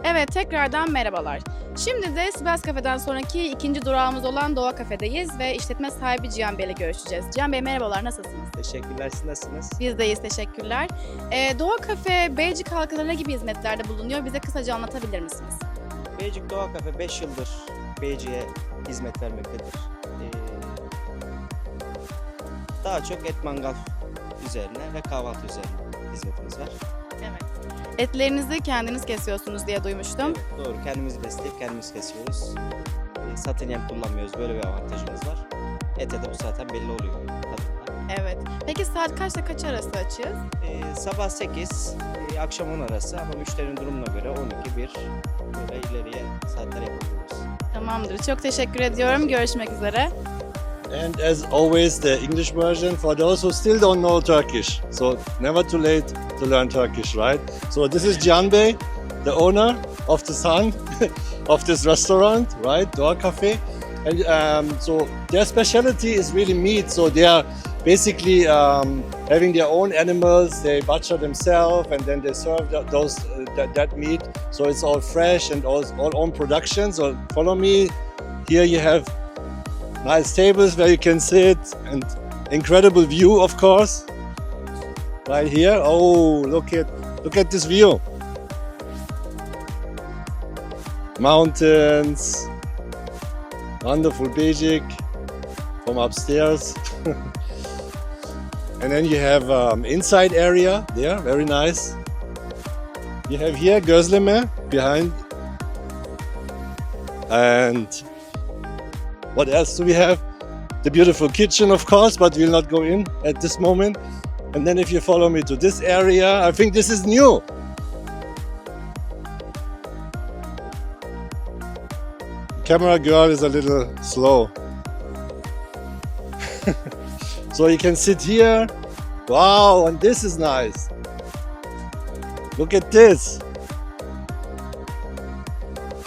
Evet, tekrardan merhabalar. Şimdi de Sibels Cafe'den sonraki ikinci durağımız olan Doğa Cafe'deyiz ve işletme sahibi Cihan Bey ile görüşeceğiz. Cihan Bey merhabalar, nasılsınız? Teşekkürler, siz nasılsınız? Biz de iyiyiz, teşekkürler. Doğa Cafe, Beycik halkına ne gibi hizmetlerde bulunuyor? Bize kısaca anlatabilir misiniz? Beycik Doğa Café 5 yıldır Beycik'e hizmet vermektedir. Daha çok et mangal üzerine ve kahvaltı üzerine hizmetimiz var. Evet. Etlerinizi kendiniz kesiyorsunuz diye duymuştum. Evet, doğru, kendimiz besleyip kendimiz kesiyoruz. Satın yem kullanmıyoruz, böyle bir avantajımız var. Ete de bu zaten belli oluyor tadında. Evet. Peki saat kaçta kaç arası açığız? Sabah 8, akşam 10 arası ama müşterinin durumuna göre 12, 1 böyle ileriye saatler yapabiliyoruz. Tamamdır. Çok teşekkür ediyorum. Görüşmek üzere. And as always, the English version for those who still don't know Turkish. So never too late to learn Turkish, right? So this is Cihan Bey, the owner of the son of this restaurant, right? Doğa Café. And so their specialty is really meat. So they are basically having their own animals. They butcher themselves and then they serve that meat. So it's all fresh and all own production. So follow me. Here you have nice tables where you can sit and incredible view, of course. Right here. Oh, look at this view. Mountains. Wonderful Beycik from upstairs. And then you have inside area there, very nice. You have here gözleme behind. And what else do we have? The beautiful kitchen, of course, but we'll not go in at this moment. And then if you follow me to this area, I think this is new. Camera girl is a little slow. So you can sit here. Wow, and this is nice. Look at this.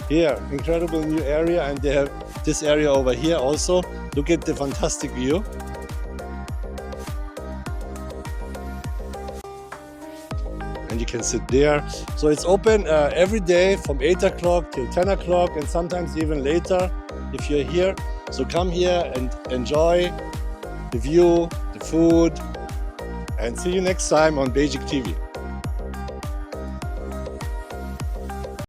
Here, incredible new area, and they have this area over here also. Look at the fantastic view. And you can sit there. So it's open every day from 8 o'clock till 10 o'clock and sometimes even later if you're here. So come here and enjoy the view, the food, and see you next time on BeycikTV.